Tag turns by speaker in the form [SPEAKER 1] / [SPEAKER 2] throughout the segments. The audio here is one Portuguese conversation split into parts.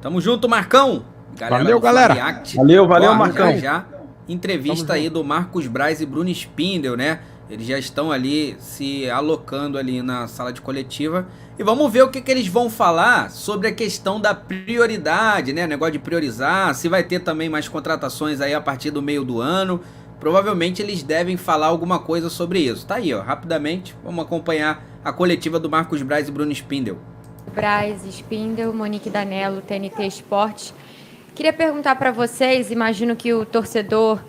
[SPEAKER 1] Tamo junto, Marcão.
[SPEAKER 2] Valeu, galera.
[SPEAKER 1] React.
[SPEAKER 2] Valeu,
[SPEAKER 1] Ó,
[SPEAKER 2] Marcão.
[SPEAKER 1] Já entrevista aí do Marcos Braz e Bruno Spindel, né? Eles já estão ali se alocando ali na sala de coletiva. E vamos ver o que eles vão falar sobre a questão da prioridade, né? Negócio de priorizar, se vai ter também mais contratações aí a partir do meio do ano. Provavelmente eles devem falar alguma coisa sobre isso. Tá aí, ó, rapidamente, vamos acompanhar a coletiva do Marcos Braz e Bruno Spindel.
[SPEAKER 3] Braz, Spindel, Monique Danello, TNT Esportes. Queria perguntar para vocês, imagino que o torcedor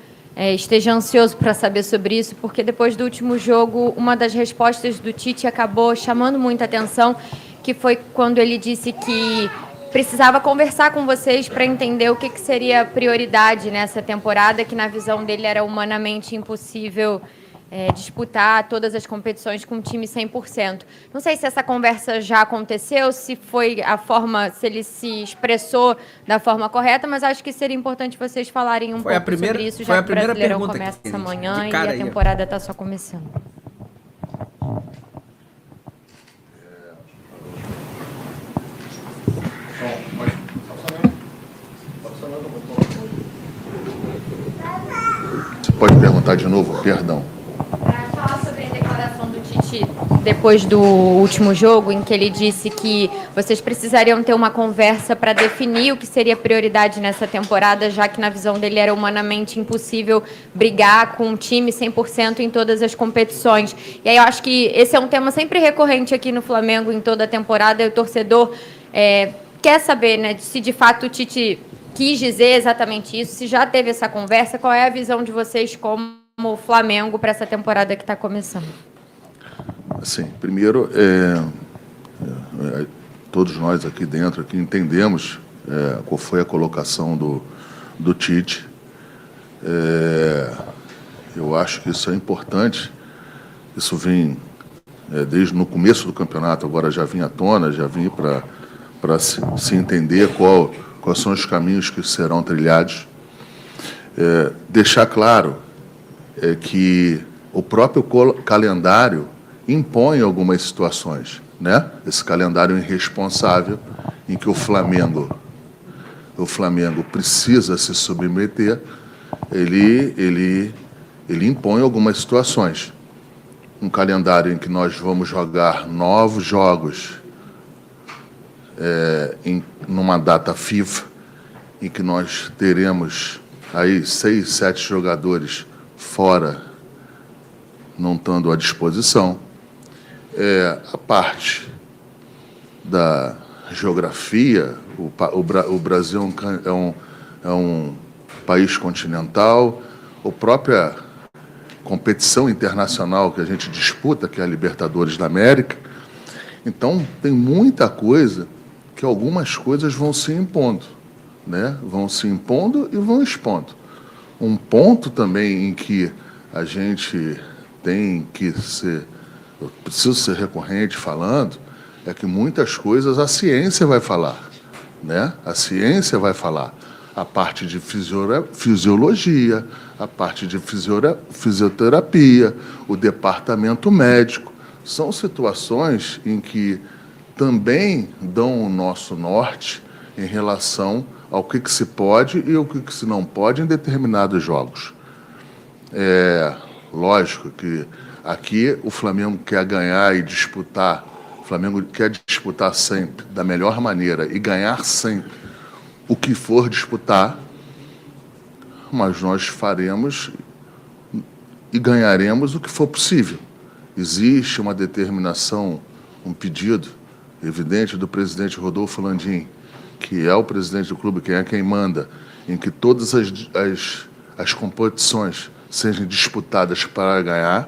[SPEAKER 3] esteja ansioso para saber sobre isso, porque depois do último jogo, uma das respostas do Tite acabou chamando muita atenção, que foi quando ele disse que precisava conversar com vocês para entender o que seria prioridade nessa temporada, que na visão dele era humanamente impossível disputar todas as competições com um time 100%. Não sei se essa conversa já aconteceu, se foi a forma, se ele se expressou da forma correta, mas acho que seria importante vocês falarem um pouco sobre isso, já que o Brasileirão começa amanhã e a temporada está só começando.
[SPEAKER 4] Você pode perguntar de novo? Perdão.
[SPEAKER 3] Para falar sobre a declaração do Tite depois do último jogo, em que ele disse que vocês precisariam ter uma conversa para definir o que seria prioridade nessa temporada, já que na visão dele era humanamente impossível brigar com um time 100% em todas as competições. E aí eu acho que esse é um tema sempre recorrente aqui no Flamengo em toda a temporada, e o torcedor quer saber, né, se de fato o Tite quis dizer exatamente isso, se já teve essa conversa, qual é a visão de vocês como Flamengo para essa temporada que está começando?
[SPEAKER 4] Assim, primeiro, todos nós aqui dentro aqui entendemos qual foi a colocação do Tite. Eu acho que isso é importante. Isso vem desde no começo do campeonato, agora já vinha à tona, já vinha para se entender quais são os caminhos que serão trilhados. Deixar claro que o próprio calendário impõe algumas situações, né? Esse calendário irresponsável em que o Flamengo precisa se submeter, ele impõe algumas situações. Um calendário em que nós vamos jogar novos jogos numa data FIFA, em que nós teremos aí 6, 7 jogadores fora, não estando à disposição. A parte da geografia, o Brasil é um país continental, a própria competição internacional que a gente disputa, que é a Libertadores da América. Então, tem muita coisa que algumas coisas vão se impondo, né? Vão se impondo e vão expondo. Um ponto também em que a gente tem que ser, eu preciso ser recorrente falando, é que muitas coisas a ciência vai falar, né? A ciência vai falar. A parte de fisiologia, a parte de fisioterapia, o departamento médico. São situações em que também dão o nosso norte em relação ao que se pode e o que se não pode em determinados jogos. Lógico que aqui o Flamengo quer ganhar e disputar, o Flamengo quer disputar sempre da melhor maneira e ganhar sempre o que for disputar, mas nós faremos e ganharemos o que for possível. Existe uma determinação, um pedido evidente do presidente Rodolfo Landim, que é o presidente do clube, que é quem manda, em que todas as competições sejam disputadas para ganhar.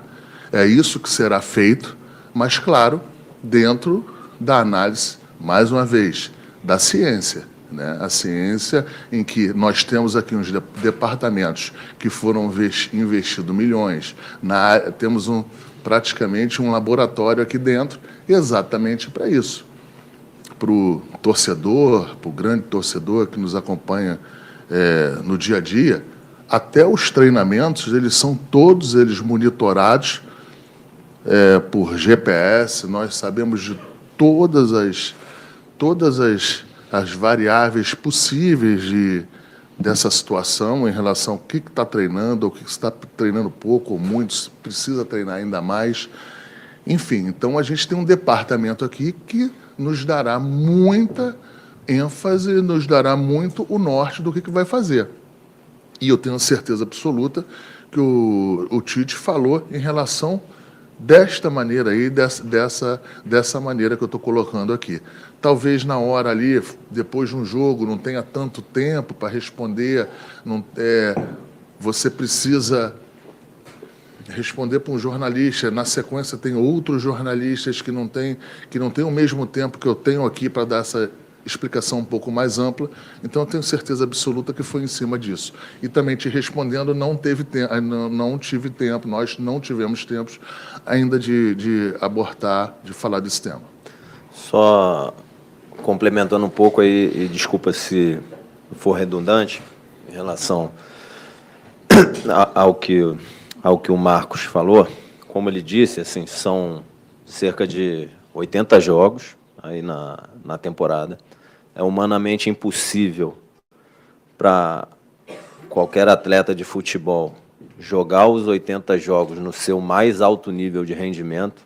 [SPEAKER 4] É isso que será feito, mas, claro, dentro da análise, mais uma vez, da ciência, né? A ciência em que nós temos aqui uns departamentos que foram investidos milhões, temos praticamente um laboratório aqui dentro, exatamente para isso. Para o torcedor, para o grande torcedor que nos acompanha no dia a dia, até os treinamentos, eles são todos eles monitorados por GPS, nós sabemos de todas as as variáveis possíveis dessa situação em relação ao que está treinando, ou o que está treinando pouco ou muito, se precisa treinar ainda mais. Enfim, então a gente tem um departamento aqui que nos dará muita ênfase, nos dará muito o norte do que vai fazer. E eu tenho certeza absoluta que o Tite falou em relação desta maneira aí, dessa maneira que eu estou colocando aqui. Talvez na hora ali, depois de um jogo, não tenha tanto tempo para responder, você precisa responder para um jornalista, na sequência tem outros jornalistas que não têm o mesmo tempo que eu tenho aqui para dar essa explicação um pouco mais ampla, então eu tenho certeza absoluta que foi em cima disso. E também te respondendo, não tive tempo, nós não tivemos tempo ainda de abordar, de falar desse tema.
[SPEAKER 2] Só complementando um pouco aí, e desculpa se for redundante, em relação ao que o Marcos falou, como ele disse, assim, são cerca de 80 jogos aí na temporada. É humanamente impossível para qualquer atleta de futebol jogar os 80 jogos no seu mais alto nível de rendimento,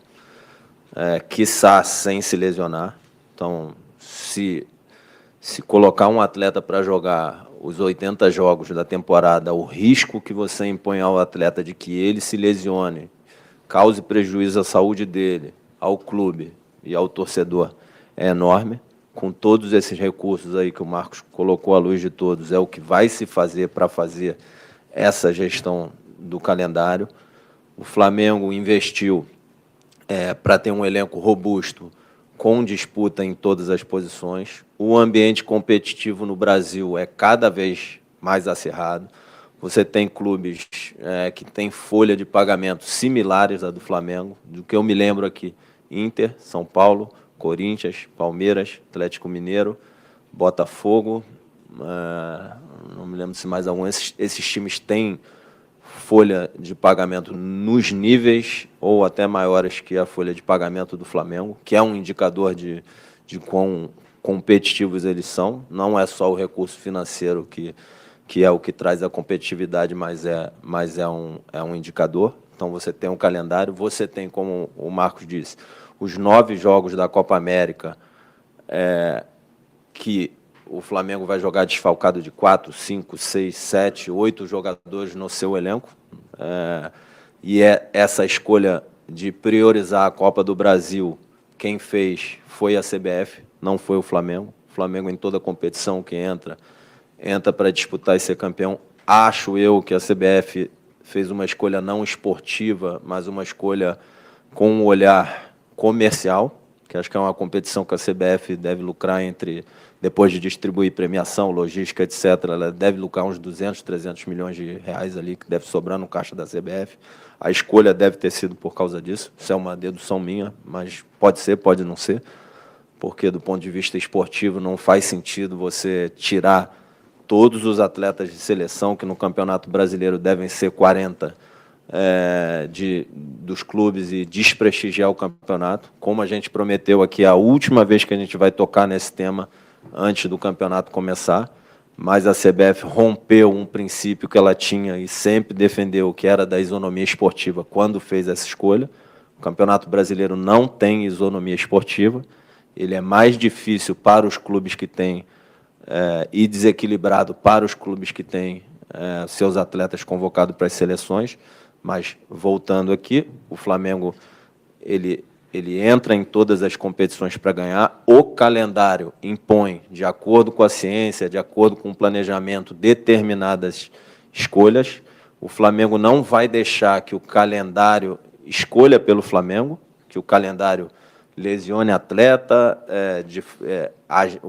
[SPEAKER 2] quiçá sem se lesionar. Então, se colocar um atleta para jogar os 80 jogos da temporada, o risco que você impõe ao atleta de que ele se lesione, cause prejuízo à saúde dele, ao clube e ao torcedor é enorme. Com todos esses recursos aí que o Marcos colocou à luz de todos, é o que vai se fazer para fazer essa gestão do calendário. O Flamengo investiu para ter um elenco robusto, com disputa em todas as posições. O ambiente competitivo no Brasil é cada vez mais acirrado. Você tem clubes que têm folha de pagamento similares à do Flamengo, do que eu me lembro aqui: Inter, São Paulo, Corinthians, Palmeiras, Atlético Mineiro, Botafogo, não me lembro se mais algum. Esses times têm folha de pagamento nos níveis ou até maiores que a folha de pagamento do Flamengo, que é um indicador de quão competitivos eles são. Não é só o recurso financeiro que é o que traz a competitividade, mas é um indicador. Então, você tem um calendário, você tem, como o Marcos disse, os 9 jogos da Copa América, que o Flamengo vai jogar desfalcado de 4, 5, 6, 7, 8 jogadores no seu elenco. E essa escolha de priorizar a Copa do Brasil, quem fez foi a CBF, não foi o Flamengo. O Flamengo, em toda competição que entra para disputar e ser campeão. Acho eu que a CBF fez uma escolha não esportiva, mas uma escolha com um olhar comercial, que acho que é uma competição que a CBF deve lucrar depois de distribuir premiação, logística, etc., ela deve lucrar uns 200, 300 milhões de reais ali, que deve sobrar no caixa da CBF. A escolha deve ter sido por causa disso. Isso é uma dedução minha, mas pode ser, pode não ser, porque do ponto de vista esportivo não faz sentido você tirar todos os atletas de seleção, que no Campeonato Brasileiro devem ser 40, dos clubes, e desprestigiar o campeonato, como a gente prometeu aqui, a última vez que a gente vai tocar nesse tema antes do campeonato começar, mas a CBF rompeu um princípio que ela tinha e sempre defendeu, que era da isonomia esportiva, quando fez essa escolha. O Campeonato Brasileiro não tem isonomia esportiva, ele é mais difícil para os clubes que têm e desequilibrado para os clubes que têm seus atletas convocados para as seleções. Mas, voltando aqui, o Flamengo ele entra em todas as competições para ganhar. O calendário impõe, de acordo com a ciência, de acordo com o planejamento, determinadas escolhas. O Flamengo não vai deixar que o calendário escolha pelo Flamengo, que o calendário lesione atleta,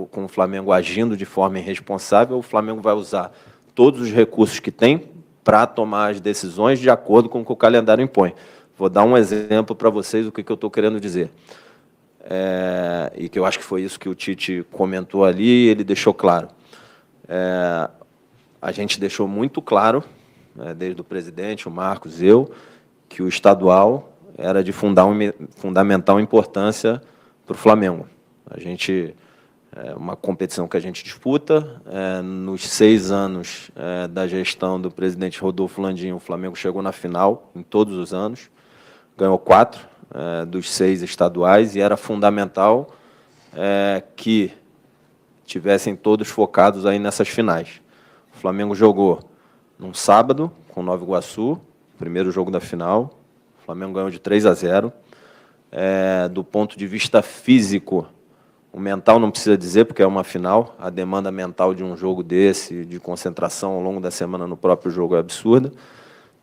[SPEAKER 2] com o Flamengo agindo de forma irresponsável. O Flamengo vai usar todos os recursos que tem para tomar as decisões de acordo com o que o calendário impõe. Vou dar um exemplo para vocês do que eu estou querendo dizer. E que eu acho que foi isso que o Tite comentou ali, ele deixou claro. A gente deixou muito claro, desde o presidente, o Marcos, eu, que o estadual era de fundamental importância para o Flamengo. A gente É uma competição que a gente disputa. Nos 6 anos da gestão do presidente Rodolfo Landim, o Flamengo chegou na final em todos os anos, ganhou 4 dos 6 estaduais, e era fundamental que tivessem todos focados aí nessas finais. O Flamengo jogou num sábado com o Nova Iguaçu, primeiro jogo da final. O Flamengo ganhou de 3-0. Do ponto de vista físico, o mental não precisa dizer, porque é uma final. A demanda mental de um jogo desse, de concentração ao longo da semana no próprio jogo, é absurda.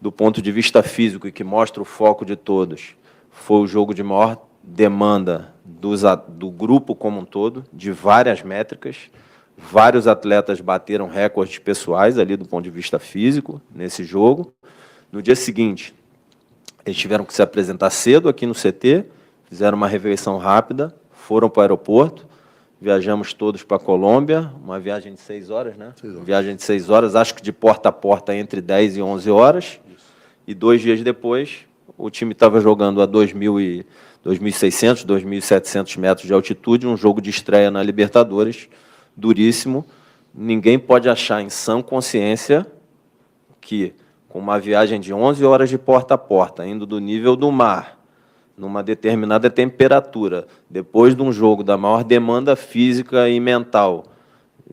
[SPEAKER 2] Do ponto de vista físico, e que mostra o foco de todos, foi o jogo de maior demanda do grupo como um todo, de várias métricas. Vários atletas bateram recordes pessoais ali do ponto de vista físico nesse jogo. No dia seguinte, eles tiveram que se apresentar cedo aqui no CT, fizeram uma refeição rápida, foram para o aeroporto, viajamos todos para a Colômbia, uma viagem de 6 horas, né? 6 horas. Viagem de 6 horas, acho que de porta a porta entre 10 e 11 horas. Isso. E 2 dias depois, o time estava jogando a 2.600, 2.700 metros de altitude, um jogo de estreia na Libertadores, duríssimo. Ninguém pode achar em sã consciência que, com uma viagem de 11 horas de porta a porta, indo do nível do mar, numa determinada temperatura, depois de um jogo da maior demanda física e mental,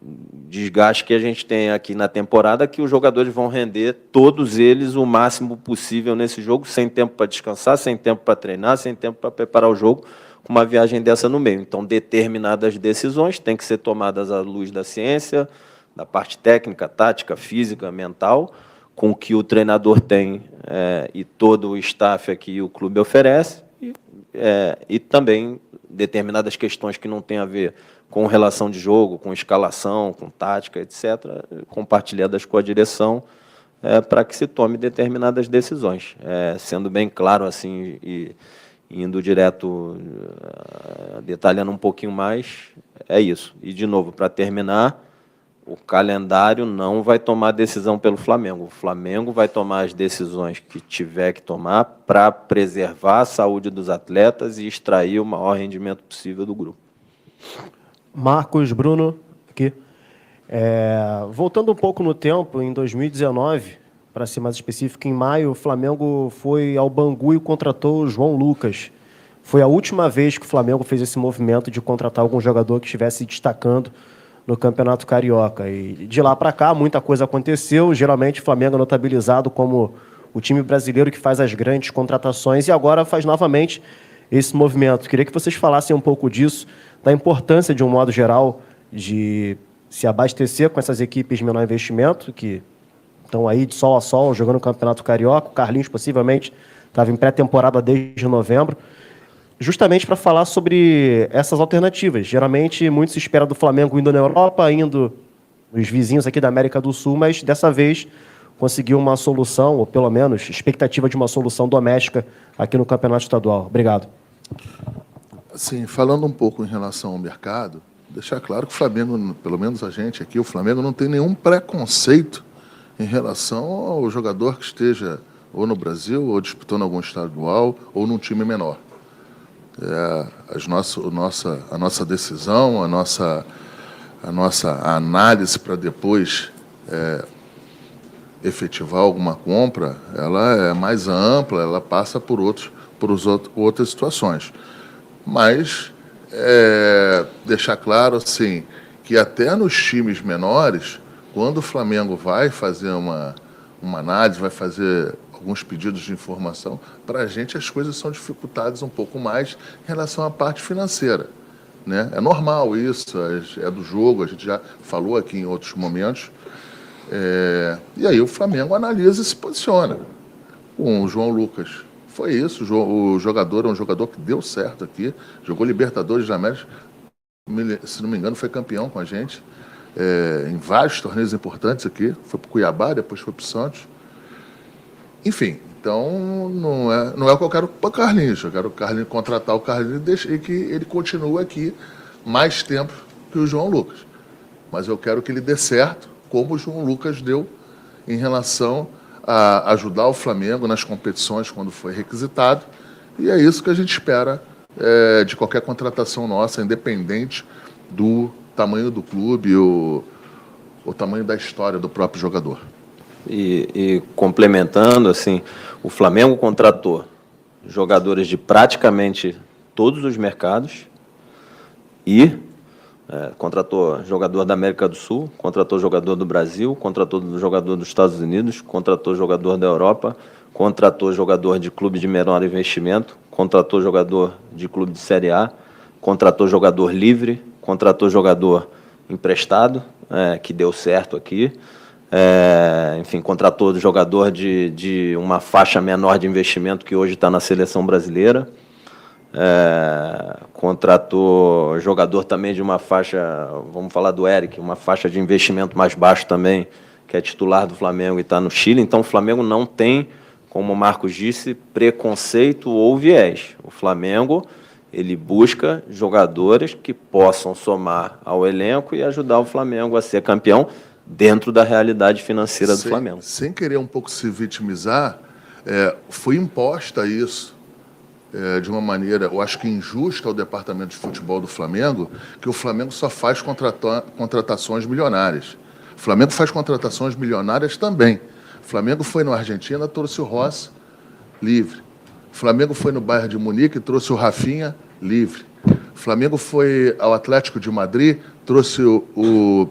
[SPEAKER 2] desgaste que a gente tem aqui na temporada, que os jogadores vão render, todos eles, o máximo possível nesse jogo, sem tempo para descansar, sem tempo para treinar, sem tempo para preparar o jogo, com uma viagem dessa no meio. Então, determinadas decisões têm que ser tomadas à luz da ciência, da parte técnica, tática, física, mental, com o que o treinador tem e todo o staff aqui o clube oferece, e também determinadas questões que não têm a ver com relação de jogo, com escalação, com tática, etc., compartilhadas com a direção, para que se tome determinadas decisões. Sendo bem claro, assim, e indo direto, detalhando um pouquinho mais, é isso. E, de novo, para terminar, o calendário não vai tomar decisão pelo Flamengo. O Flamengo vai tomar as decisões que tiver que tomar para preservar a saúde dos atletas e extrair o maior rendimento possível do grupo.
[SPEAKER 5] Marcos, Bruno, aqui. Voltando um pouco no tempo, em 2019, para ser mais específico, em maio, o Flamengo foi ao Bangu e contratou o João Lucas. Foi a última vez que o Flamengo fez esse movimento de contratar algum jogador que estivesse destacando no Campeonato Carioca. E de lá para cá, muita coisa aconteceu. Geralmente, o Flamengo é notabilizado como o time brasileiro que faz as grandes contratações, e agora faz novamente esse movimento. Queria que vocês falassem um pouco disso, da importância, de um modo geral, de se abastecer com essas equipes de menor investimento, que estão aí de sol a sol, jogando o Campeonato Carioca. O Carlinhos, possivelmente, estava em pré-temporada desde novembro, justamente para falar sobre essas alternativas. Geralmente, muito se espera do Flamengo indo na Europa, indo nos vizinhos aqui da América do Sul, mas dessa vez conseguiu uma solução, ou pelo menos expectativa de uma solução doméstica aqui no Campeonato Estadual. Obrigado.
[SPEAKER 4] Assim, falando um pouco em relação ao mercado, deixar claro que o Flamengo, pelo menos a gente aqui, o Flamengo não tem nenhum preconceito em relação ao jogador que esteja ou no Brasil, ou disputando algum estadual, ou num time menor. A nossa decisão, a nossa análise para depois efetivar alguma compra, ela é mais ampla, ela passa por outras situações. Mas deixar claro assim, que até nos times menores, quando o Flamengo vai fazer uma análise, vai fazer alguns pedidos de informação, para a gente as coisas são dificultadas um pouco mais em relação à parte financeira, né? É normal isso, é do jogo, a gente já falou aqui em outros momentos. E aí o Flamengo analisa e se posiciona. Com o João Lucas, foi isso. O jogador é um jogador que deu certo aqui, jogou Libertadores da América, se não me engano, foi campeão com a gente, em vários torneios importantes aqui. Foi para o Cuiabá, depois foi para o Santos. Enfim, então não é o que eu quero para o Carlinhos. Eu quero contratar o Carlinhos e que ele continue aqui mais tempo que o João Lucas. Mas eu quero que ele dê certo, como o João Lucas deu em relação a ajudar o Flamengo nas competições quando foi requisitado. E é isso que a gente espera de qualquer contratação nossa, independente do tamanho do clube, o tamanho da história do próprio jogador.
[SPEAKER 2] E complementando, assim, o Flamengo contratou jogadores de praticamente todos os mercados e contratou jogador da América do Sul, contratou jogador do Brasil, contratou jogador dos Estados Unidos, contratou jogador da Europa, contratou jogador de clube de menor investimento, contratou jogador de clube de Série A, contratou jogador livre, contratou jogador emprestado, que deu certo aqui. Enfim, contratou jogador de uma faixa menor de investimento que hoje está na seleção brasileira. Contratou jogador também de uma faixa, vamos falar do Eric, uma faixa de investimento mais baixo também, que é titular do Flamengo e está no Chile. Então o Flamengo não tem, como o Marcos disse, preconceito ou viés. O Flamengo, ele busca jogadores que possam somar ao elenco e ajudar o Flamengo a ser campeão dentro da realidade financeira do Flamengo.
[SPEAKER 4] Sem querer um pouco se vitimizar, foi imposta isso de uma maneira, eu acho que injusta ao departamento de futebol do Flamengo, que o Flamengo só faz contratações milionárias. O Flamengo faz contratações milionárias também. O Flamengo foi na Argentina, trouxe o Rossi, livre. O Flamengo foi no Bayern de Munique, trouxe o Rafinha, livre. O Flamengo foi ao Atlético de Madrid, trouxe o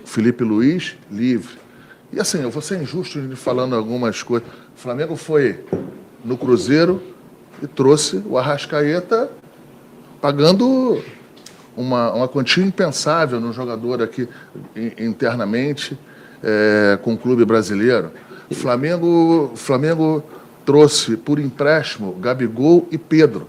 [SPEAKER 4] Felipe Luiz, livre. E assim, eu vou ser injusto falando algumas coisas. O Flamengo foi no Cruzeiro e trouxe o Arrascaeta pagando uma quantia impensável no jogador aqui internamente com o clube brasileiro. O Flamengo trouxe por empréstimo Gabigol e Pedro.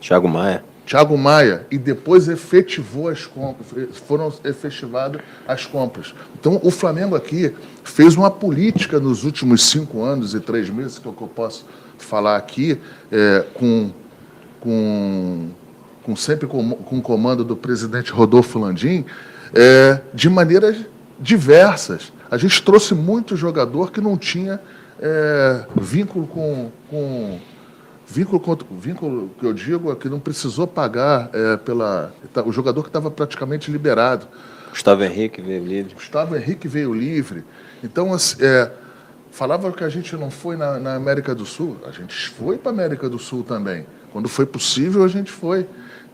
[SPEAKER 2] Thiago Maia,
[SPEAKER 4] e depois efetivou as compras, foram efetivadas as compras. Então, o Flamengo aqui fez uma política nos últimos 5 anos e 3 meses, que é o que eu posso falar aqui, sempre com o comando do presidente Rodolfo Landim, de maneiras diversas. A gente trouxe muito jogador que não tinha vínculo vínculo que eu digo é que não precisou pagar o jogador que estava praticamente liberado.
[SPEAKER 2] Gustavo Henrique
[SPEAKER 4] veio livre. Então, falava que a gente não foi na América do Sul. A gente foi para a América do Sul também. Quando foi possível, a gente foi.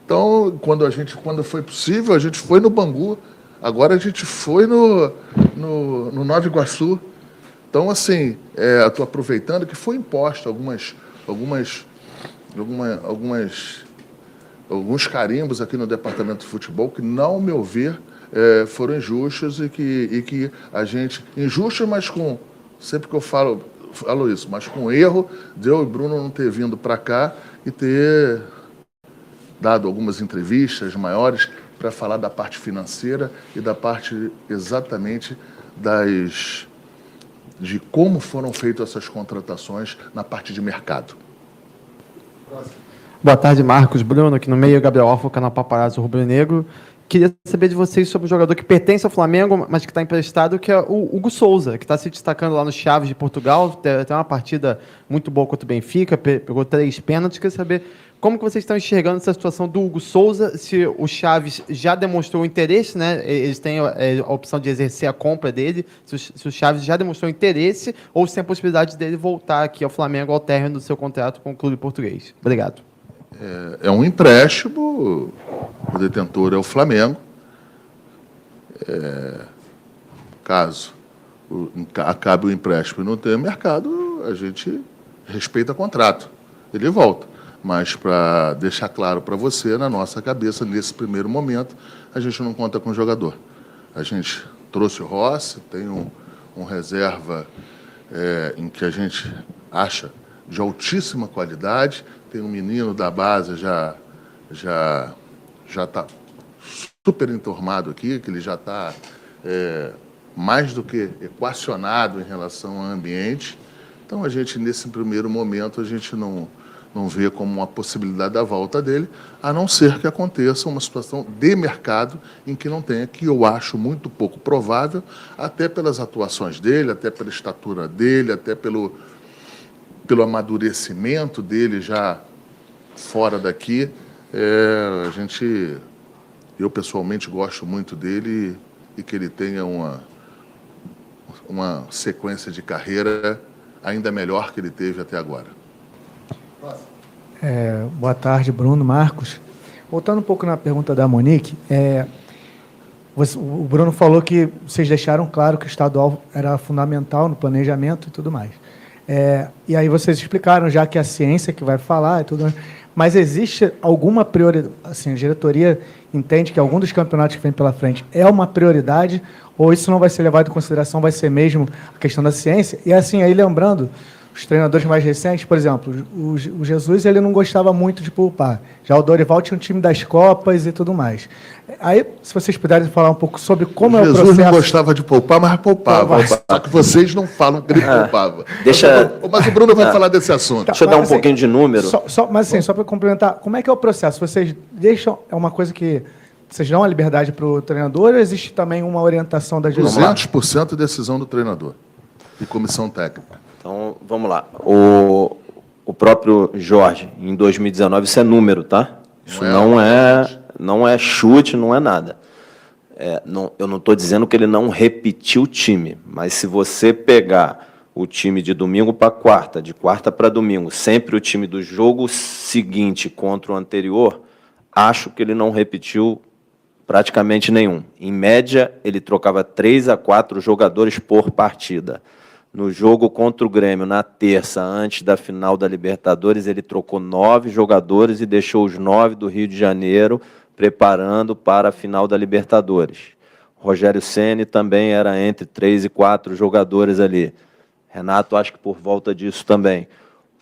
[SPEAKER 4] Então, quando foi possível, a gente foi no Bangu. Agora a gente foi no Nova Iguaçu. Então, assim, estou aproveitando que foi imposto alguns carimbos aqui no departamento de futebol que, ao meu ver, foram injustos e que a gente... Injustos, mas com... Sempre que eu falo isso, mas com erro de eu e Bruno não ter vindo para cá e ter dado algumas entrevistas maiores para falar da parte financeira e da parte exatamente de como foram feitas essas contratações na parte de mercado.
[SPEAKER 6] Boa tarde, Marcos, Bruno, aqui no meio, Gabriel Orfo, canal Paparazzo Rubro Negro. Queria saber de vocês sobre um jogador que pertence ao Flamengo, mas que está emprestado, que é o Hugo Souza, que está se destacando lá no Chaves de Portugal. Tem uma partida muito boa contra o Benfica, pegou 3 pênaltis. Queria saber como que vocês estão enxergando essa situação do Hugo Souza, se o Chaves já demonstrou interesse, né? Eles têm a opção de exercer a compra dele, se o Chaves já demonstrou interesse, ou se tem a possibilidade dele voltar aqui ao Flamengo ao término do seu contrato com o clube português. Obrigado.
[SPEAKER 4] É um empréstimo, o detentor é o Flamengo. Caso acabe o empréstimo e não tenha mercado, a gente respeita o contrato, ele volta. Mas, para deixar claro para você, na nossa cabeça, nesse primeiro momento, a gente não conta com o jogador. A gente trouxe o Rossi, tem um reserva em que a gente acha de altíssima qualidade, tem um menino da base já está super enturmado aqui, que ele já está mais do que equacionado em relação ao ambiente. Então, a gente, nesse primeiro momento, a gente não vê como uma possibilidade da volta dele, a não ser que aconteça uma situação de mercado em que não tenha, que eu acho muito pouco provável, até pelas atuações dele, até pela estatura dele, até pelo amadurecimento dele já fora daqui. Eu pessoalmente gosto muito dele e que ele tenha uma sequência de carreira ainda melhor que ele teve até agora.
[SPEAKER 7] Boa tarde, Bruno, Marcos. Voltando um pouco na pergunta da Monique, o Bruno falou que vocês deixaram claro que o estadual era fundamental no planejamento e tudo mais. E aí vocês explicaram já que é a ciência que vai falar e tudo mais. Mas existe alguma prioridade, assim, a diretoria entende que algum dos campeonatos que vem pela frente é uma prioridade, ou isso não vai ser levado em consideração, vai ser mesmo a questão da ciência? E assim, aí lembrando, os treinadores mais recentes, por exemplo, o Jesus ele não gostava muito de poupar. Já o Dorival tinha um time das Copas e tudo mais. Aí, se vocês puderem falar um pouco sobre como é o processo...
[SPEAKER 4] Jesus não gostava de poupar, mas poupava. Só que vocês não falam que ele poupava. Mas o Bruno vai falar desse assunto.
[SPEAKER 2] Deixa eu dar um pouquinho de número.
[SPEAKER 7] Mas assim, só para complementar, como é que é o processo? Vocês deixam... É uma coisa que... Vocês dão a liberdade para o treinador ou existe também uma orientação da gestão?
[SPEAKER 4] 200% decisão do treinador e comissão técnica.
[SPEAKER 2] Então, vamos lá. O próprio Jorge, em 2019, isso é número, tá? Isso não é chute, não é nada. Eu não estou dizendo que ele não repetiu o time, mas se você pegar o time de domingo para quarta, de quarta para domingo, sempre o time do jogo seguinte contra o anterior, acho que ele não repetiu praticamente nenhum. Em média, ele trocava 3 a 4 jogadores por partida. No jogo contra o Grêmio, na terça, antes da final da Libertadores, ele trocou 9 jogadores e deixou os 9 do Rio de Janeiro preparando para a final da Libertadores. Rogério Ceni também era entre 3 e 4 jogadores ali. Renato, acho que por volta disso também.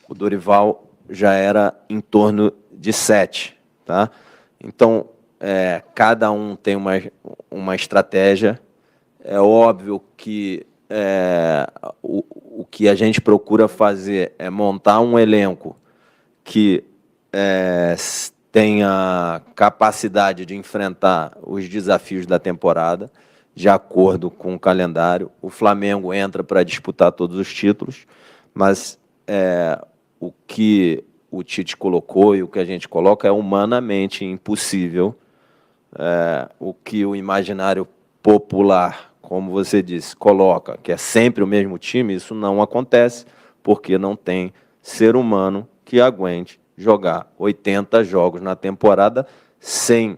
[SPEAKER 2] O Dorival já era em torno de 7. Tá? Então, cada um tem uma estratégia. É óbvio que o que a gente procura fazer é montar um elenco que tenha capacidade de enfrentar os desafios da temporada, de acordo com o calendário. O Flamengo entra para disputar todos os títulos, mas o que o Tite colocou e o que a gente coloca é humanamente impossível. O que o imaginário popular, como você disse, coloca, que é sempre o mesmo time, isso não acontece, porque não tem ser humano que aguente jogar 80 jogos na temporada sem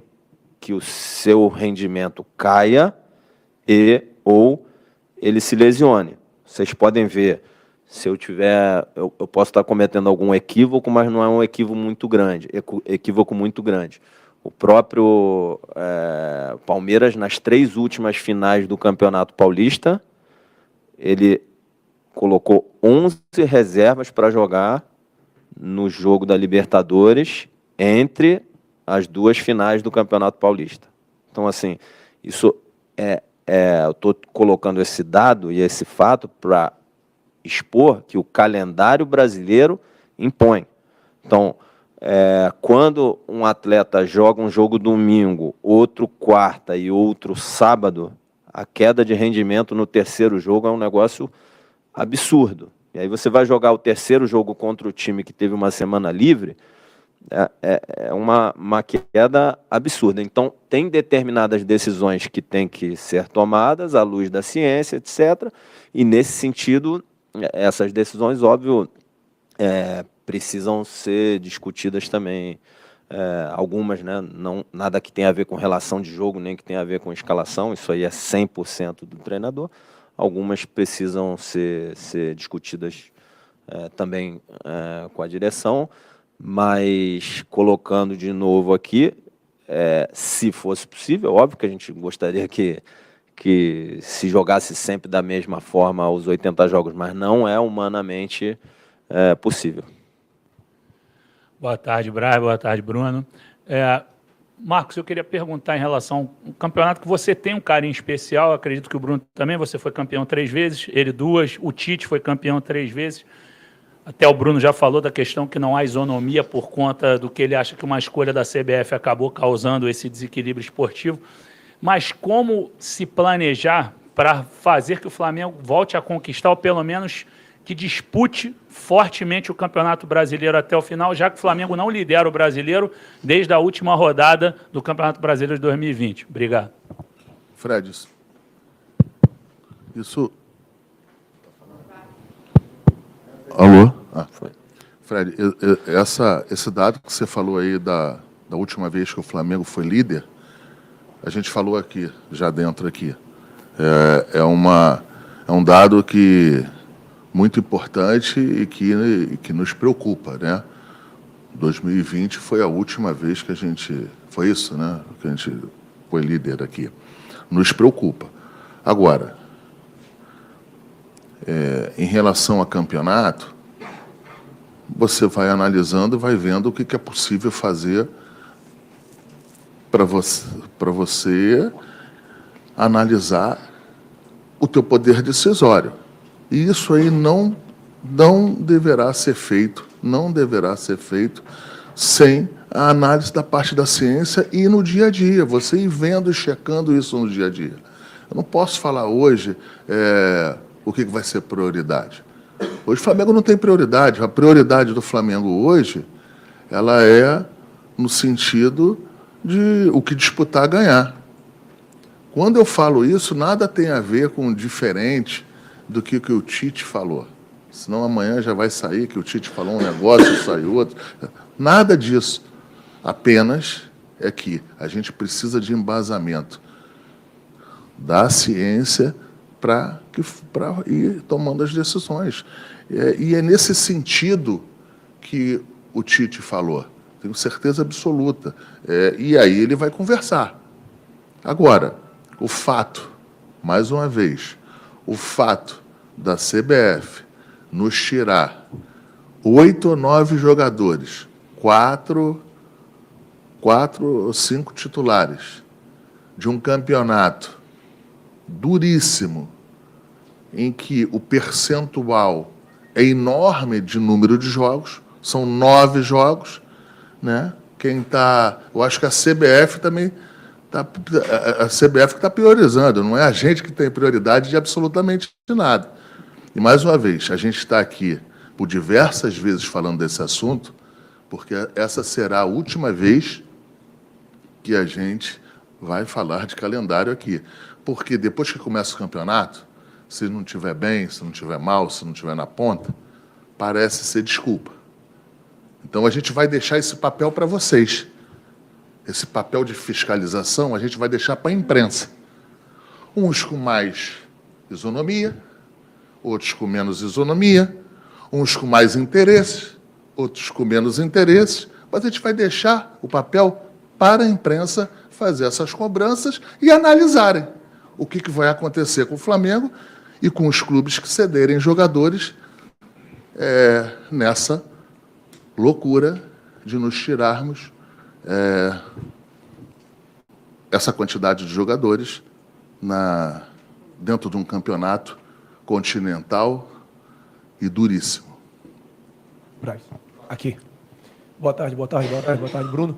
[SPEAKER 2] que o seu rendimento caia ou ele se lesione. Vocês podem ver, se eu tiver, eu posso estar cometendo algum equívoco, mas não é um equívoco muito grande. O próprio Palmeiras, nas 3 últimas finais do Campeonato Paulista, ele colocou 11 reservas para jogar no jogo da Libertadores entre as 2 finais do Campeonato Paulista. Então, assim, isso eu estou colocando esse dado e esse fato para expor que o calendário brasileiro impõe. Então, quando um atleta joga um jogo domingo, outro quarta e outro sábado, a queda de rendimento no terceiro jogo é um negócio absurdo. E aí você vai jogar o terceiro jogo contra o time que teve uma semana livre, é uma queda absurda. Então, tem determinadas decisões que têm que ser tomadas à luz da ciência, etc. E, nesse sentido, essas decisões, óbvio, precisam ser discutidas também, algumas, né, nada que tenha a ver com relação de jogo, nem que tenha a ver com escalação, isso aí é 100% do treinador. Algumas precisam ser discutidas também com a direção, mas colocando de novo aqui, se fosse possível, óbvio que a gente gostaria que se jogasse sempre da mesma forma os 80 jogos, mas não é humanamente possível.
[SPEAKER 8] Boa tarde, Braz. Boa tarde, Bruno. Marcos, eu queria perguntar em relação ao campeonato que você tem um carinho especial, acredito que o Bruno também, você foi campeão 3 vezes, ele 2, o Tite foi campeão 3 vezes. Até o Bruno já falou da questão que não há isonomia por conta do que ele acha que uma escolha da CBF acabou causando esse desequilíbrio esportivo. Mas como se planejar para fazer que o Flamengo volte a conquistar ou pelo menos que dispute fortemente o Campeonato Brasileiro até o final, já que o Flamengo não lidera o Brasileiro desde a última rodada do Campeonato Brasileiro de 2020. Obrigado.
[SPEAKER 4] Fred, isso... Alô? Ah,
[SPEAKER 2] Foi.
[SPEAKER 4] Fred, esse dado que você falou aí da última vez que o Flamengo foi líder, a gente falou aqui, já dentro aqui. É um dado que muito importante e que nos preocupa, né? 2020 foi a última vez que a gente... Foi isso, né? Que a gente foi líder aqui. Nos preocupa. Agora, em relação a campeonato, você vai analisando, vai vendo o que é possível fazer para você analisar o teu poder decisório. E isso aí não deverá ser feito, sem a análise da parte da ciência e no dia a dia, você ir vendo e checando isso no dia a dia. Eu não posso falar hoje o que vai ser prioridade. Hoje o Flamengo não tem prioridade. A prioridade do Flamengo hoje, ela é no sentido de o que disputar, ganhar. Quando eu falo isso, nada tem a ver com diferente do que o Tite falou. Senão amanhã já vai sair que o Tite falou um negócio, sai outro. Nada disso. Apenas é que a gente precisa de embasamento da ciência para ir tomando as decisões. E é nesse sentido que o Tite falou. Tenho certeza absoluta. E aí ele vai conversar. Agora, o fato, mais uma vez, o fato da CBF nos tirar 8 ou 9 jogadores, 4 ou 5 titulares, de um campeonato duríssimo, em que o percentual é enorme de número de jogos, são 9 jogos, né? Eu acho que a CBF também a CBF que está priorizando, não é a gente que tem prioridade de absolutamente nada. E, mais uma vez, a gente está aqui por diversas vezes falando desse assunto, porque essa será a última vez que a gente vai falar de calendário aqui. Porque depois que começa o campeonato, se não estiver bem, se não estiver mal, se não estiver na ponta, parece ser desculpa. Então, a gente vai deixar esse papel para vocês. Esse papel de fiscalização a gente vai deixar para a imprensa. Uns com mais isonomia, outros com menos isonomia, uns com mais interesses, outros com menos interesses, mas a gente vai deixar o papel para a imprensa fazer essas cobranças e analisarem o que vai acontecer com o Flamengo e com os clubes que cederem jogadores nessa loucura de nos tirarmos essa quantidade de jogadores dentro de um campeonato continental e duríssimo.
[SPEAKER 9] Braz, aqui. Boa tarde, Bruno.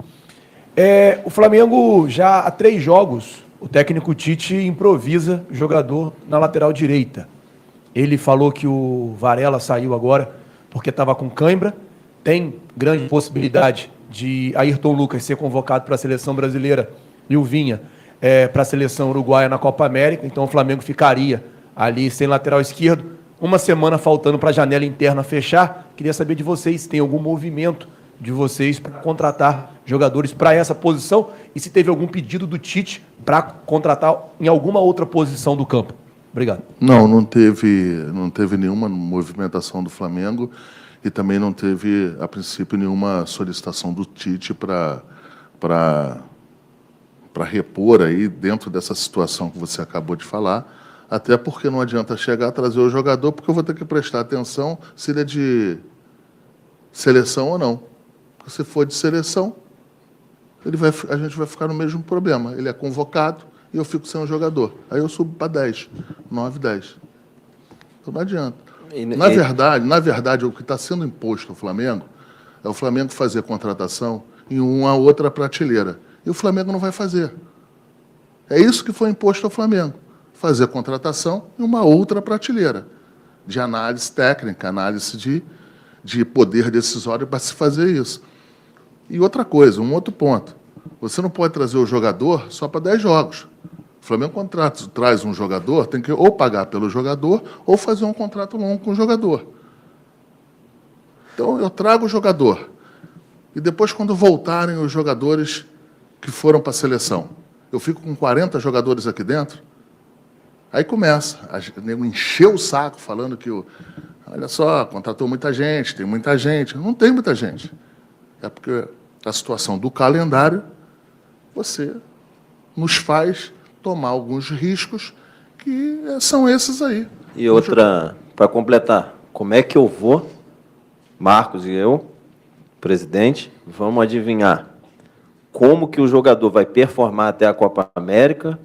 [SPEAKER 9] O Flamengo, já há 3 jogos, o técnico Tite improvisa jogador na lateral direita. Ele falou que o Varela saiu agora porque estava com cãibra. Tem grande possibilidade de Ayrton Lucas ser convocado para a seleção brasileira e o Vinha para a seleção uruguaia na Copa América. Então o Flamengo ficaria ali sem lateral esquerdo. Uma semana faltando para a janela interna fechar. Queria saber de vocês se tem algum movimento de vocês para contratar jogadores para essa posição e se teve algum pedido do Tite para contratar em alguma outra posição do campo. Obrigado.
[SPEAKER 4] Não teve nenhuma movimentação do Flamengo e também não teve, a princípio, nenhuma solicitação do Tite para repor aí dentro dessa situação que você acabou de falar, até porque não adianta chegar a trazer o jogador, porque eu vou ter que prestar atenção se ele é de seleção ou não. Se for de seleção, a gente vai ficar no mesmo problema. Ele é convocado e eu fico sem um jogador. Aí eu subo para 10, 9, 10. Então não adianta. Na verdade, o que está sendo imposto ao Flamengo é o Flamengo fazer contratação em uma outra prateleira. E o Flamengo não vai fazer. É isso que foi imposto ao Flamengo. Fazer contratação em uma outra prateleira. de análise técnica, análise de poder decisório para se fazer isso. E outra coisa, um outro ponto. Você não pode trazer o jogador só para 10 jogos. O Flamengo, quando traz um jogador, tem que ou pagar pelo jogador ou fazer um contrato longo com o jogador. Então, eu trago o jogador. E depois, quando voltarem os jogadores que foram para a seleção, eu fico com 40 jogadores aqui dentro, aí começa a encher o saco falando que, olha só, contratou muita gente, tem muita gente. Não tem muita gente. É porque a situação do calendário, você nos faz tomar alguns riscos que são esses aí.
[SPEAKER 2] E outra, para completar, como é que eu vou, Marcos e eu, presidente, vamos adivinhar como que o jogador vai performar até a Copa América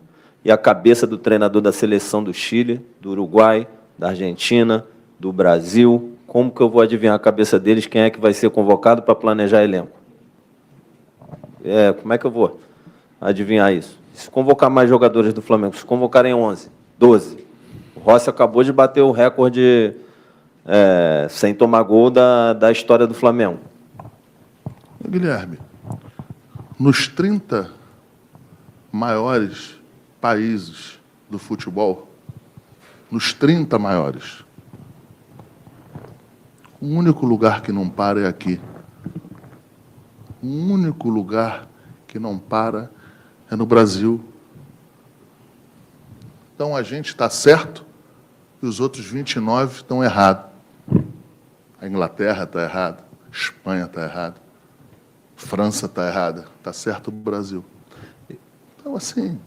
[SPEAKER 2] e a cabeça do treinador da seleção do Chile, do Uruguai, da Argentina, do Brasil, como que eu vou adivinhar a cabeça deles, quem é que vai ser convocado para planejar elenco? Como é que eu vou adivinhar isso? Se convocar mais jogadores do Flamengo, se convocarem 11, 12, o Rossi acabou de bater o recorde sem tomar gol da história do Flamengo.
[SPEAKER 4] Guilherme, nos 30 maiores países do futebol, nos 30 maiores, o único lugar que não para é aqui. O único lugar que não para é no Brasil. Então a gente está certo e os outros 29 estão errados. A Inglaterra está errada, a Espanha está errada, a França está errada, está certo o Brasil. Então, assim...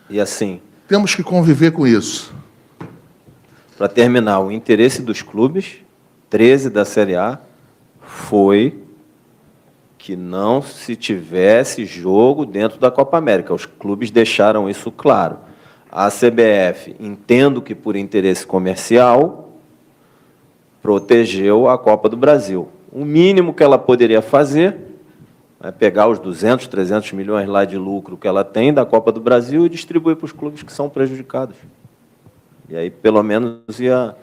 [SPEAKER 2] E assim...
[SPEAKER 4] Temos que conviver com isso.
[SPEAKER 2] Para terminar, o interesse dos clubes, 13 da Série A, foi que não se tivesse jogo dentro da Copa América. Os clubes deixaram isso claro. A CBF, entendo que por interesse comercial, protegeu a Copa do Brasil. O mínimo que ela poderia fazer é pegar os 200, 300 milhões lá de lucro que ela tem da Copa do Brasil e distribuir para os clubes que são prejudicados. E aí, pelo menos, ia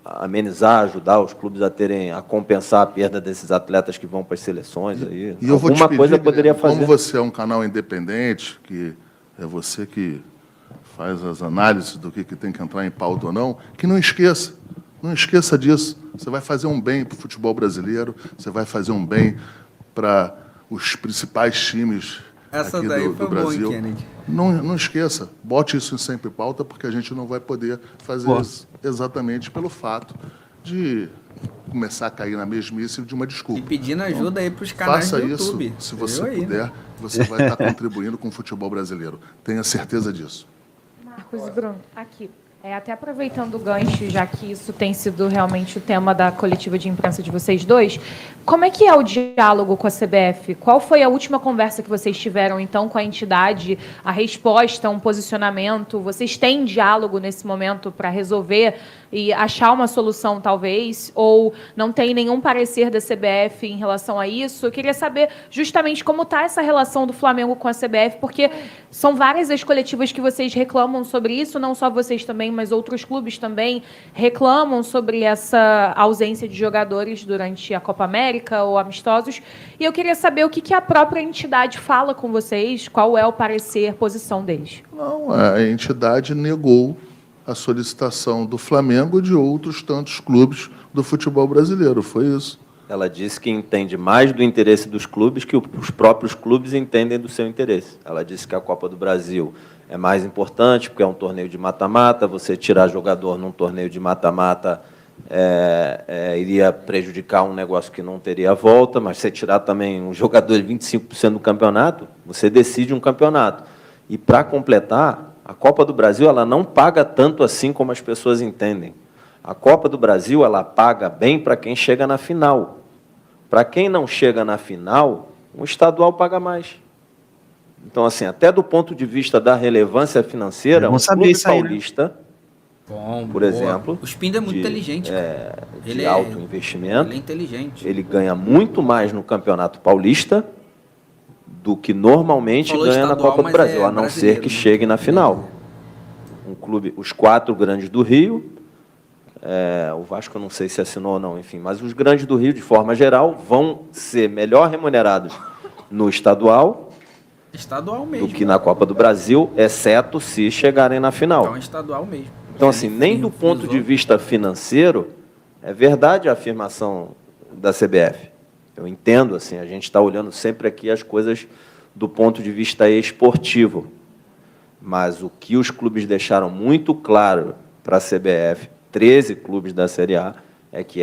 [SPEAKER 2] amenizar, ajudar os clubes a compensar a perda desses atletas que vão para as seleções. Aí.
[SPEAKER 4] E eu vou te pedir,
[SPEAKER 2] coisa poderia fazer.
[SPEAKER 4] Como você é um canal independente, que é você que faz as análises do que tem que entrar em pauta ou não, que não esqueça disso. Você vai fazer um bem para o futebol brasileiro, você vai fazer um bem para os principais times aqui do Brasil.
[SPEAKER 1] Kennedy.
[SPEAKER 4] Não esqueça, bote isso sempre em pauta, porque a gente não vai poder fazer isso exatamente pelo fato de começar a cair na mesmice de uma desculpa.
[SPEAKER 1] E pedindo ajuda aí para os canais do YouTube.
[SPEAKER 4] Faça isso, se você puder, você vai estar contribuindo com o futebol brasileiro. Tenha certeza disso.
[SPEAKER 10] Marcos e Bruno, aqui. Até aproveitando o gancho, já que isso tem sido realmente o tema da coletiva de imprensa de vocês dois, como é que é o diálogo com a CBF? Qual foi a última conversa que vocês tiveram, então, com a entidade? A resposta, um posicionamento? Vocês têm diálogo nesse momento para resolver e achar uma solução, talvez? Ou não tem nenhum parecer da CBF em relação a isso? Eu queria saber justamente como está essa relação do Flamengo com a CBF, porque são várias as coletivas que vocês reclamam sobre isso, não só vocês também, mas outros clubes também reclamam sobre essa ausência de jogadores durante a Copa América ou amistosos. E eu queria saber o que a própria entidade fala com vocês, qual é o parecer, posição deles.
[SPEAKER 4] Não, a entidade negou a solicitação do Flamengo e de outros tantos clubes do futebol brasileiro. Foi isso.
[SPEAKER 2] Ela disse que entende mais do interesse dos clubes que os próprios clubes entendem do seu interesse. Ela disse que a Copa do Brasil é mais importante, porque é um torneio de mata-mata, você tirar jogador num torneio de mata-mata iria prejudicar um negócio que não teria volta, mas você tirar também um jogador de 25% do campeonato, você decide um campeonato. E, para completar, a Copa do Brasil ela não paga tanto assim como as pessoas entendem. A Copa do Brasil ela paga bem para quem chega na final. Para quem não chega na final, um estadual paga mais. Então, assim, até do ponto de vista da relevância financeira, um clube paulista, por exemplo,
[SPEAKER 1] o Spindle é muito inteligente.
[SPEAKER 2] De alto investimento,
[SPEAKER 1] ele é inteligente.
[SPEAKER 2] Ele ganha muito mais no Campeonato Paulista do que normalmente ganha na Copa do Brasil, a não ser que chegue na final. Um clube, os 4 grandes do Rio, o Vasco eu não sei se assinou ou não, enfim, mas os grandes do Rio, de forma geral, vão ser melhor remunerados no estadual
[SPEAKER 1] mesmo.
[SPEAKER 2] do que na Copa do Brasil, exceto se chegarem na final.
[SPEAKER 1] Então é estadual mesmo.
[SPEAKER 2] Então, assim, nem do ponto de vista financeiro é verdade a afirmação da CBF. Eu entendo, assim, a gente está olhando sempre aqui as coisas do ponto de vista esportivo. Mas o que os clubes deixaram muito claro para a CBF, 13 clubes da Série A, é que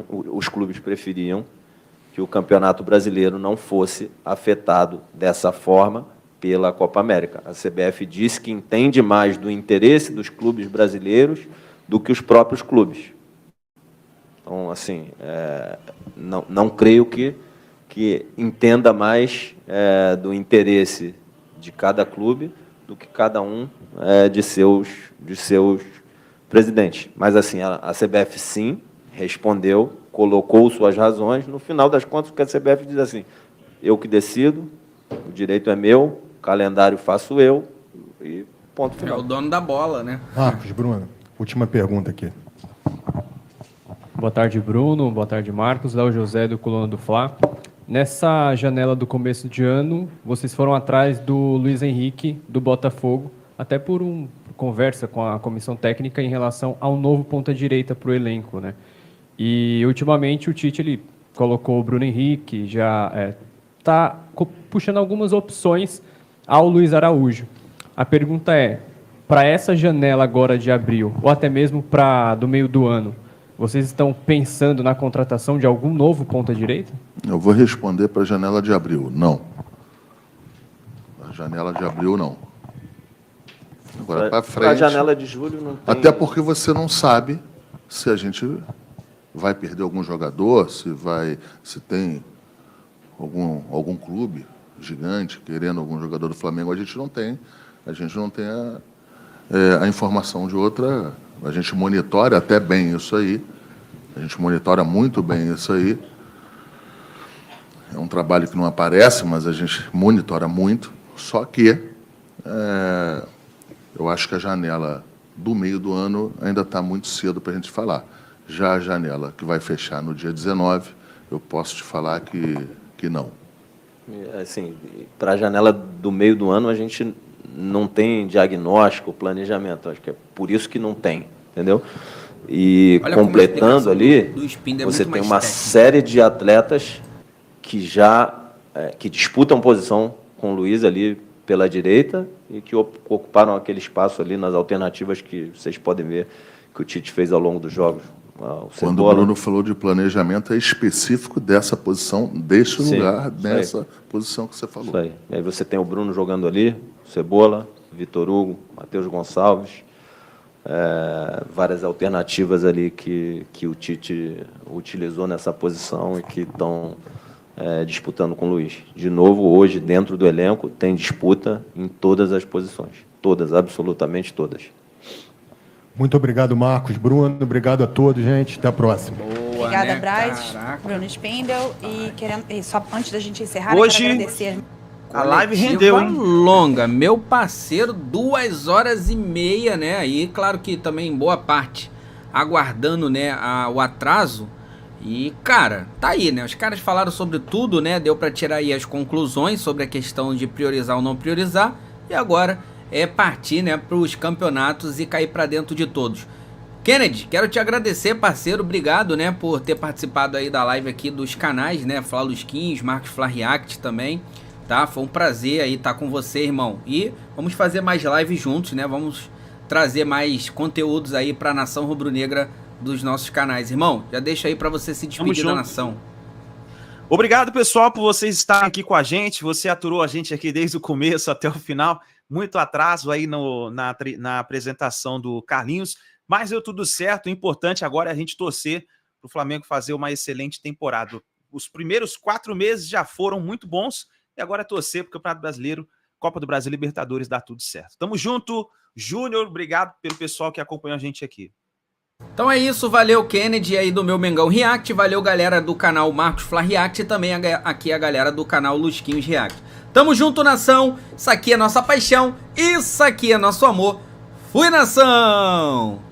[SPEAKER 2] os clubes preferiam que o Campeonato Brasileiro não fosse afetado dessa forma pela Copa América. A CBF disse que entende mais do interesse dos clubes brasileiros do que os próprios clubes. Então, assim, não creio que entenda mais do interesse de cada clube do que cada um de seus presidentes. Mas, assim, a CBF, sim, respondeu, colocou suas razões. No final das contas, o que a CBF diz assim, eu que decido, o direito é meu, o calendário faço eu, e ponto final.
[SPEAKER 1] É o dono da bola, né?
[SPEAKER 11] Marcos, Bruno, última pergunta aqui.
[SPEAKER 12] Boa tarde, Bruno. Boa tarde, Marcos. Léo José, do Coluna do Fla. Nessa janela do começo de ano, vocês foram atrás do Luiz Henrique, do Botafogo, até por conversa com a comissão técnica em relação ao novo ponta-direita para o elenco, né? E, ultimamente, o Tite ele colocou o Bruno Henrique, já está puxando algumas opções ao Luiz Araújo. A pergunta é, para essa janela agora de abril, ou até mesmo para do meio do ano, vocês estão pensando na contratação de algum novo ponta-direita?
[SPEAKER 4] Eu vou responder para a janela de abril. Não. A janela de abril, não. Agora, para frente...
[SPEAKER 2] A janela de julho não tem...
[SPEAKER 4] Até porque você não sabe se a gente vai perder algum jogador, se tem algum clube gigante querendo algum jogador do Flamengo. A gente não tem a informação de outra... A gente monitora até bem isso aí. A gente monitora muito bem isso aí. É um trabalho que não aparece, mas a gente monitora muito. Só que eu acho que a janela do meio do ano ainda está muito cedo para a gente falar. Já a janela que vai fechar no dia 19, eu posso te falar que não.
[SPEAKER 2] Assim, para a janela do meio do ano, a gente não tem diagnóstico, planejamento. Acho que é por isso que não tem, entendeu? E
[SPEAKER 1] Olha,
[SPEAKER 2] completando ali,
[SPEAKER 1] do Spindler
[SPEAKER 2] você
[SPEAKER 1] muito
[SPEAKER 2] tem
[SPEAKER 1] mais
[SPEAKER 2] uma
[SPEAKER 1] técnico.
[SPEAKER 2] série de atletas que que disputam posição com o Luiz ali pela direita e que ocuparam aquele espaço ali nas alternativas que vocês podem ver que o Tite fez ao longo dos jogos.
[SPEAKER 4] Quando o Bruno falou de planejamento, é específico dessa posição, desse
[SPEAKER 2] Sim,
[SPEAKER 4] lugar,
[SPEAKER 2] isso
[SPEAKER 4] dessa posição que você falou.
[SPEAKER 2] Isso aí. E aí você tem o Bruno jogando ali, Cebola, Vitor Hugo, Matheus Gonçalves, várias alternativas ali que o Tite utilizou nessa posição e que estão disputando com o Luiz. De novo, hoje, dentro do elenco, tem disputa em todas as posições. Todas, absolutamente todas.
[SPEAKER 11] Muito obrigado, Marcos, Bruno. Obrigado a todos, gente. Até a próxima.
[SPEAKER 1] Boa,
[SPEAKER 13] Obrigada,
[SPEAKER 1] né?
[SPEAKER 13] Braz,
[SPEAKER 1] Caraca.
[SPEAKER 13] Bruno Spindel. E só antes da gente encerrar,
[SPEAKER 14] Hoje-
[SPEAKER 13] eu quero agradecer.
[SPEAKER 14] A live
[SPEAKER 1] Coletiva
[SPEAKER 14] rendeu, hein?
[SPEAKER 1] longa, meu parceiro, 2h30, né? Aí, claro que também boa parte aguardando, né, o atraso. E, cara, tá aí, né? Os caras falaram sobre tudo, né? Deu pra tirar aí as conclusões sobre a questão de priorizar ou não priorizar. E agora é partir, né, pros campeonatos e cair pra dentro de todos. Kennedy, quero te agradecer, parceiro. Obrigado, né, por ter participado aí da live aqui dos canais, né? Fla Lusquinhos, Marcos Fla React também. Tá? Foi um prazer aí estar com você, irmão. E vamos fazer mais lives juntos, né? Vamos trazer mais conteúdos aí para a nação rubro-negra dos nossos canais. Irmão, já deixa aí para você se despedir da nação.
[SPEAKER 14] Obrigado, pessoal, por vocês estarem aqui com a gente. Você aturou a gente aqui desde o começo até o final. Muito atraso aí na apresentação do Carlinhos, mas deu tudo certo. O importante agora é a gente torcer para o Flamengo fazer uma excelente temporada. Os primeiros 4 meses já foram muito bons. E agora é torcer para o Campeonato Brasileiro, Copa do Brasil, Libertadores, dá tudo certo. Tamo junto. Júnior, obrigado pelo pessoal que acompanhou a gente aqui.
[SPEAKER 1] Então é isso, valeu Kennedy aí do meu Mengão React, valeu galera do canal Marcos Fla React e também aqui a galera do canal Lusquinhos React. Tamo junto, nação, isso aqui é nossa paixão, isso aqui é nosso amor. Fui, nação!